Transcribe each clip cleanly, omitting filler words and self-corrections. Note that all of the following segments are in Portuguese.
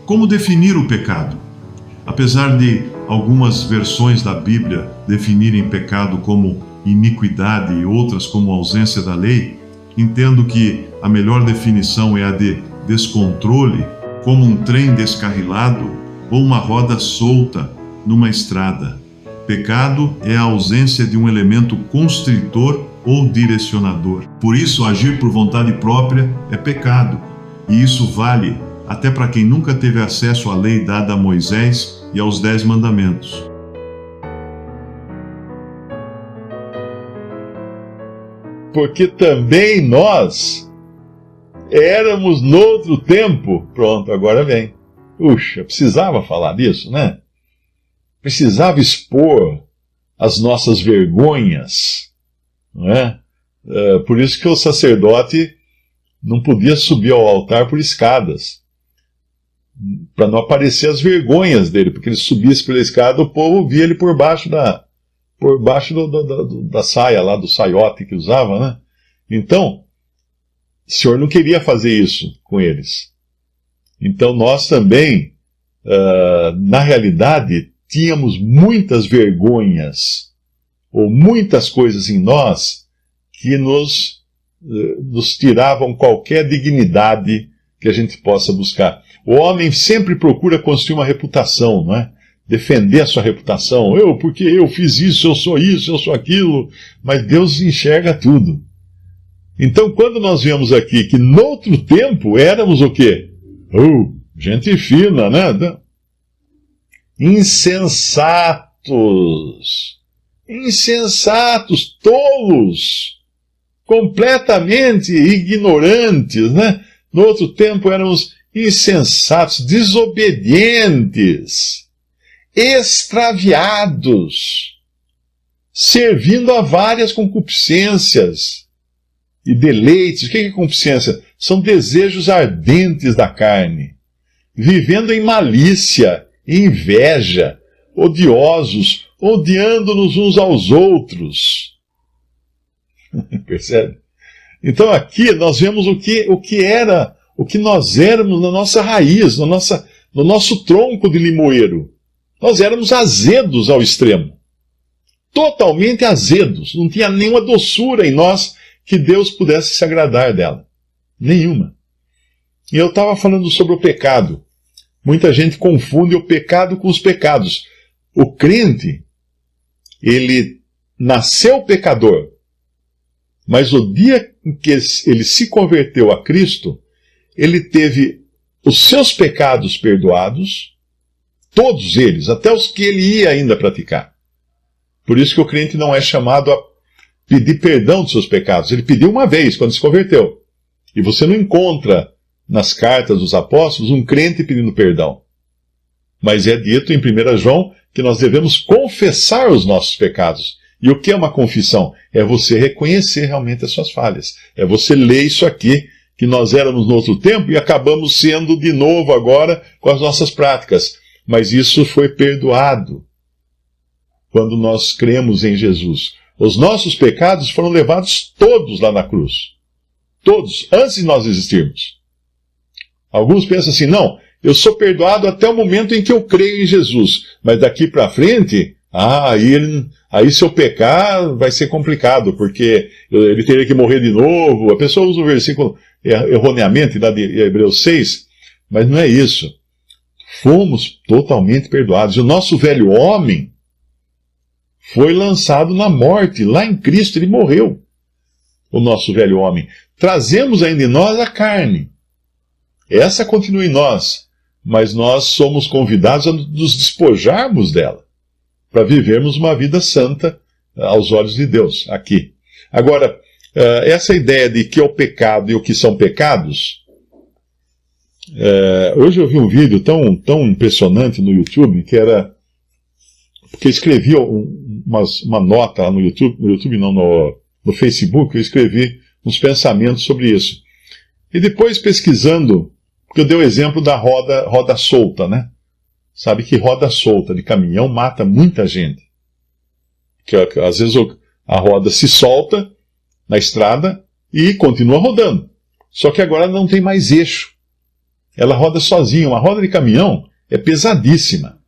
Como definir o pecado? Apesar de algumas versões da Bíblia definirem pecado como iniquidade e outras como ausência da lei, entendo que a melhor definição é a de descontrole, como um trem descarrilado ou uma roda solta numa estrada. Pecado é a ausência de um elemento constritor ou direcionador. Por isso, agir por vontade própria é pecado, e isso vale até para quem nunca teve acesso à lei dada a Moisés e aos 10 mandamentos. Porque também nós éramos noutro tempo. Pronto, agora vem. Puxa, precisava falar disso, né? Precisava expor as nossas vergonhas, não é? Por isso que o sacerdote não podia subir ao altar por escadas, para não aparecer as vergonhas dele, porque ele subisse pela escada, o povo via ele por baixo da saia lá, do saiote que usava, né? Então, o Senhor não queria fazer isso com eles. Então nós também, na realidade, tínhamos muitas vergonhas, ou muitas coisas em nós, que nos tiravam qualquer dignidade que a gente possa buscar. O homem sempre procura construir uma reputação, não é? Defender a sua reputação. Porque eu fiz isso, eu sou aquilo. Mas Deus enxerga tudo. Então, quando nós vemos aqui que noutro tempo éramos o quê? Gente fina, né? Insensatos, tolos, completamente ignorantes, né? No outro tempo éramos insensatos, desobedientes, extraviados, servindo a várias concupiscências e deleites. O que é concupiscência? São desejos ardentes da carne, vivendo em malícia, inveja, odiosos, odiando-nos uns aos outros. Percebe? Então aqui nós vemos o que nós éramos na nossa raiz, no nosso tronco de limoeiro. Nós éramos azedos ao extremo. Totalmente azedos. Não tinha nenhuma doçura em nós que Deus pudesse se agradar dela. Nenhuma. E eu estava falando sobre o pecado. Muita gente confunde o pecado com os pecados. O crente, ele nasceu pecador, mas o dia em que ele se converteu a Cristo, ele teve os seus pecados perdoados, todos eles, até os que ele ia ainda praticar. Por isso que o crente não é chamado a pedir perdão dos seus pecados. Ele pediu uma vez, quando se converteu. E você não encontra nas cartas dos apóstolos um crente pedindo perdão. Mas é dito em 1 João que nós devemos confessar os nossos pecados. E o que é uma confissão? É você reconhecer realmente as suas falhas. É você ler isso aqui, que nós éramos no outro tempo e acabamos sendo de novo agora com as nossas práticas. Mas isso foi perdoado quando nós cremos em Jesus. Os nossos pecados foram levados todos lá na cruz. Todos, antes de nós existirmos. Alguns pensam assim, não, eu sou perdoado até o momento em que eu creio em Jesus. Mas daqui para frente, aí se eu pecar vai ser complicado, porque ele teria que morrer de novo. A pessoa usa o versículo erroneamente, lá de Hebreus 6, mas não é isso. Fomos totalmente perdoados. E o nosso velho homem foi lançado na morte. Lá em Cristo ele morreu. O nosso velho homem. Trazemos ainda em nós a carne. Essa continua em nós. Mas nós somos convidados a nos despojarmos dela, para vivermos uma vida santa aos olhos de Deus, aqui. Agora, essa ideia de que é o pecado e o que são pecados, hoje eu vi um vídeo tão impressionante no YouTube, que era, porque eu escrevi uma nota lá no YouTube não, no Facebook, eu escrevi uns pensamentos sobre isso. E depois pesquisando, porque eu dei o exemplo da roda solta, né? Sabe que roda solta de caminhão mata muita gente. Porque às vezes a roda se solta na estrada e continua rodando. Só que agora não tem mais eixo. Ela roda sozinha. Uma roda de caminhão é pesadíssima.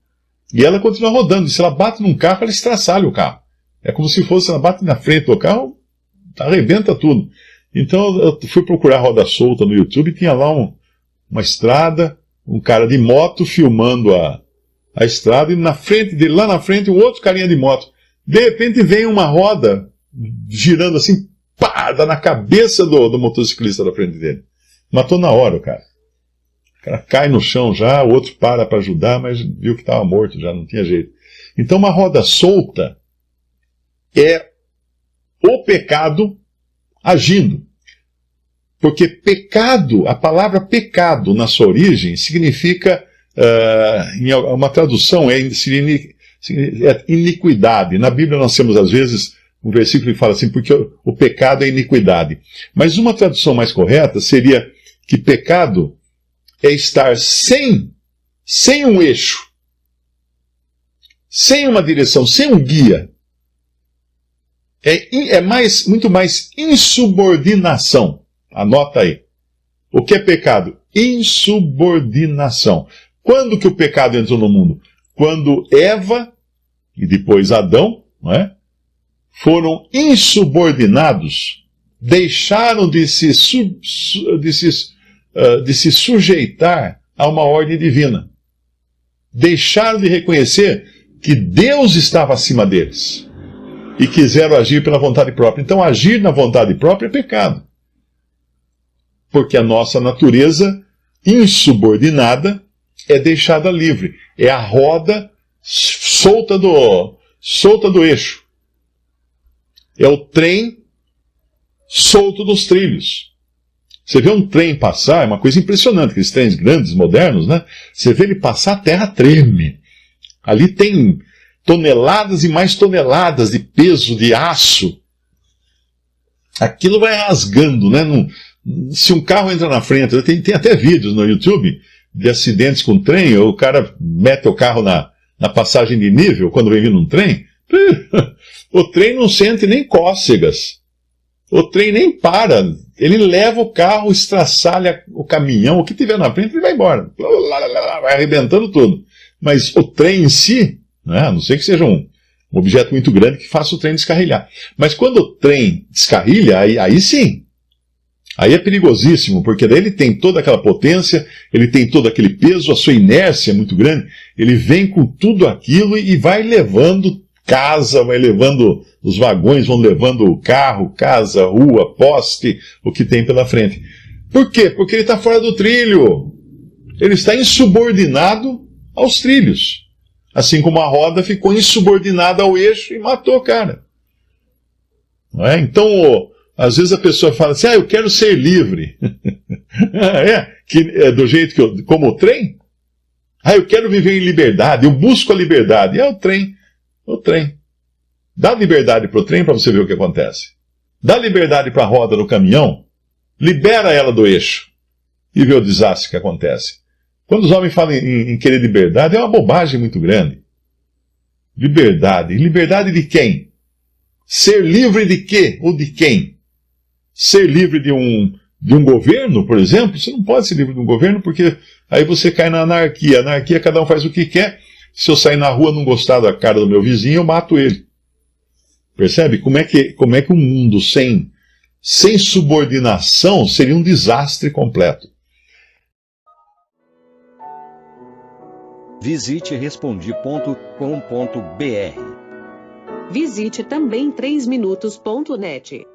E ela continua rodando. E se ela bate num carro, ela estraçalha o carro. É como se fosse, ela bate na frente do carro, arrebenta tudo. Então eu fui procurar roda solta no YouTube e tinha lá uma estrada, um cara de moto filmando a estrada, e na frente dele, lá na frente, um outro carinha de moto. De repente vem uma roda girando assim, pá, dá na cabeça do motociclista da frente dele. Matou na hora o cara. O cara cai no chão já, o outro para ajudar, mas viu que estava morto já, não tinha jeito. Então uma roda solta é o pecado agindo. Porque pecado, a palavra pecado na sua origem significa, em uma tradução, é iniquidade. Na Bíblia nós temos às vezes um versículo que fala assim, porque o pecado é iniquidade. Mas uma tradução mais correta seria que pecado é estar sem um eixo, sem uma direção, sem um guia. É muito mais insubordinação. Anota aí. O que é pecado? Insubordinação. Quando que o pecado entrou no mundo? Quando Eva e depois Adão, não é, foram insubordinados, deixaram de se sujeitar a uma ordem divina. Deixaram de reconhecer que Deus estava acima deles. E quiseram agir pela vontade própria. Então, agir na vontade própria é pecado. Porque a nossa natureza insubordinada é deixada livre. É a roda solta do eixo. É o trem solto dos trilhos. Você vê um trem passar, é uma coisa impressionante, aqueles trens grandes, modernos, né? Você vê ele passar, a terra treme. Ali tem toneladas e mais toneladas de peso, de aço. Aquilo vai rasgando, né? Se um carro entra na frente, tem até vídeos no YouTube de acidentes com trem, o cara mete o carro na passagem de nível, quando vem vindo um trem, o trem não sente nem cócegas. O trem nem para. Ele leva o carro, estraçalha o caminhão, o que tiver na frente, ele vai embora. Vai arrebentando tudo. Mas o trem em si, né, a não ser que seja um objeto muito grande que faça o trem descarrilhar. Mas quando o trem descarrilha, aí sim. Aí é perigosíssimo, porque daí ele tem toda aquela potência, ele tem todo aquele peso, a sua inércia é muito grande, ele vem com tudo aquilo e vai levando casa, vai levando, os vagões vão levando o carro, casa, rua, poste, o que tem pela frente. Por quê? Porque ele está fora do trilho. Ele está insubordinado aos trilhos. Assim como a roda ficou insubordinada ao eixo e matou o cara. Não é? Então, às vezes a pessoa fala assim, eu quero ser livre. Do jeito como o trem? Eu quero viver em liberdade, eu busco a liberdade. É o trem. O trem. Dá liberdade para o trem para você ver o que acontece. Dá liberdade para a roda do caminhão, libera ela do eixo e vê o desastre que acontece. Quando os homens falam em querer liberdade, é uma bobagem muito grande. Liberdade. Liberdade de quem? Ser livre de quê? Ou de quem? Ser livre de um governo, por exemplo? Você não pode ser livre de um governo porque aí você cai na anarquia. Anarquia, cada um faz o que quer. Se eu sair na rua e não gostar da cara do meu vizinho, eu mato ele. Percebe? Como é que um mundo sem subordinação seria um desastre completo? Visite Respondi.com.br. Visite também 3minutos.net.